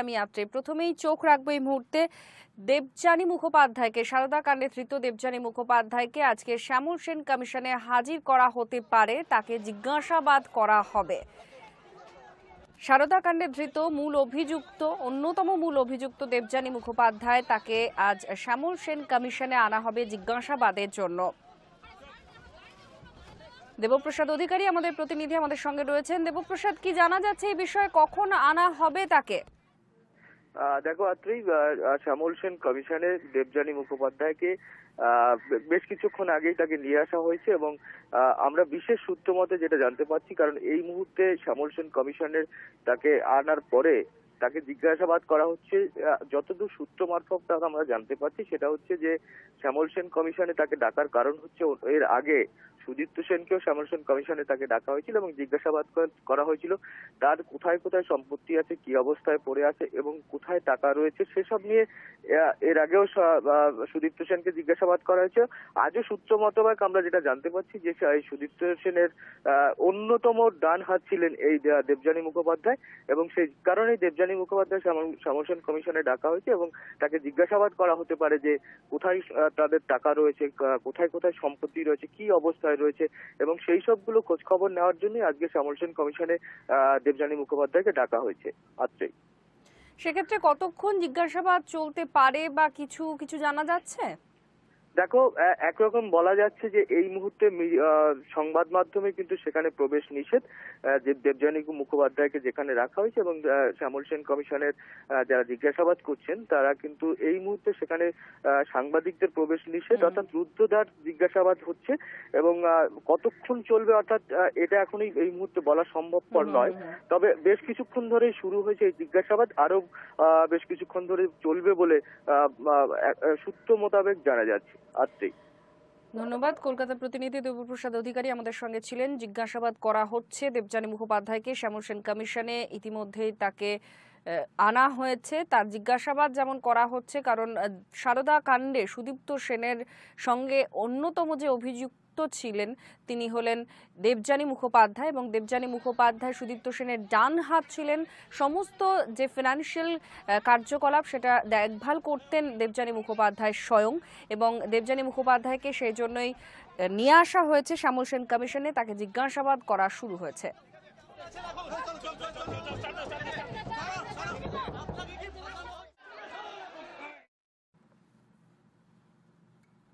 আমি আপনি প্রথমেই চোখ রাখবো এই মুহূর্তে দেবযানী মুখোপাধ্যায়কে, সারদা কাণ্ডে ধৃত দেবযানী মুখোপাধ্যায়কে আজকে শ্যামল সেন কমিশনে হাজির করা হতে পারে, তাকে জিজ্ঞাসাবাদ করা হবে। সারদা কাণ্ডে ধৃত অন্যতম মূল অভিযুক্ত দেবযানী মুখোপাধ্যায়, তাকে আজ শ্যামল সেন কমিশনে আনা হবে জিজ্ঞাসাবাদের জন্য। দেবপ্রসাদ অধিকারী আমাদের প্রতিনিধি আমাদের সঙ্গে রয়েছেন। দেবপ্রসাদ, কি জানা যাচ্ছে এই বিষয়ে, কখন আনা হবে তাকে? দেখো আত্রি, শ্যামল সেন কমিশনে দেবযানী মুখোপাধ্যায়কে বেশ কিছুক্ষণ আগেই তাকে নিয়ে আসা হয়েছে এবং আমরা বিশেষ সূত্র মতে যেটা জানতে পারছি, কারণ এই মুহূর্তে শ্যামল সেন কমিশনের তাকে আনার পরে তাকে জিজ্ঞাসাবাদ করা হচ্ছে। যতদূর সূত্র মারফত আমরা জানতে পারছি সেটা হচ্ছে যে শ্যামল সেন কমিশনে তাকে ডাকার কারণ হচ্ছে এর আগে সুদীপ্ত সেনকেও শ্যামল সেন কমিশনে তাকে ডাকা হয়েছিল এবং জিজ্ঞাসাবাদ করা হয়েছিল তার কোথায় কোথায় সম্পত্তি আছে, কি অবস্থায় পড়ে আছে এবং কোথায় টাকা রয়েছে সেসব নিয়ে। এর আগেও সুদীপ্ত সেনকে জিজ্ঞাসাবাদ করা হয়েছে। আজও সূত্র মোতাবেক আমরা যেটা জানতে পারছি যে সুদীপ্ত সেনের অন্যতম ডান হাত ছিলেন এই দেবযানী মুখোপাধ্যায় এবং সেই কারণেই দেবযানী মুখোপাধ্যায় শ্যামল সেন কমিশনে ডাকা হয়েছে এবং তাকে জিজ্ঞাসাবাদ করা হতে পারে যে কোথায় তাদের টাকা রয়েছে, কোথায় কোথায় সম্পত্তি রয়েছে, কি অবস্থায় রয়েছে এবং সেই সবগুলো খোঁজ খবর নেওয়ার জন্য আজকে শ্যামল সেন কমিশনে দেবযানী মুখোপাধ্যায়কে ডাকা হয়েছে। আজকেই সেক্ষেত্রে কতক্ষণ জিজ্ঞাসাবাদ চলতে পারে বা কিছু কিছু জানা যাচ্ছে? দেখো, একরকম বলা যাচ্ছে যে এই মুহূর্তে সংবাদ মাধ্যমে কিন্তু সেখানে প্রবেশ নিষেধ। যে দেবযানী মুখোপাধ্যায়কে যেখানে রাখা হয়েছে এবং শ্যামল সেন কমিশনের যারা জিজ্ঞাসাবাদ করছেন তারা কিন্তু এই মুহূর্তে সেখানে সাংবাদিকদের প্রবেশ নিষেধ, অর্থাৎ রুদ্ধদ্বার জিজ্ঞাসাবাদ হচ্ছে এবং কতক্ষণ চলবে অর্থাৎ এটা এখনই এই মুহূর্তে বলা সম্ভবপর নয়। তবে বেশ কিছুক্ষণ ধরেই শুরু হয়েছে এই জিজ্ঞাসাবাদ, আরো বেশ কিছুক্ষণ ধরে চলবে বলে সূত্র মোতাবেক জানা যাচ্ছে। ধন্যবাদ। কলকাতার প্রতিনিধি দেবপ্রসাদ অধিকারী আমাদের সঙ্গে ছিলেন। জিজ্ঞাসাবাদ করা হচ্ছে দেবযানী মুখোপাধ্যায়কে শ্যামল সেন কমিশনে, ইতিমধ্যেই তাকে আনা হয়েছে। তার জিজ্ঞাসাবাদ যেমন করা হচ্ছে, কারণ সারদা কাণ্ডে সুদীপ্ত সেনের সঙ্গে অন্যতম যে অভিযুক্ত ছিলেন তিনি হলেন দেবযানী মুখোপাধ্যায় এবং দেবযানী মুখোপাধ্যায় সুদীপ্ত সেনের ডান হাত ছিলেন। সমস্ত যে ফিনান্সিয়াল কার্যকলাপ সেটা দেখভাল করতেন দেবযানী মুখোপাধ্যায় স্বয়ং এবং দেবযানী মুখোপাধ্যায়কে সেই জন্যই নিয়ে আসা হয়েছে শ্যামল সেন কমিশনে, তাকে জিজ্ঞাসাবাদ করা শুরু হয়েছে।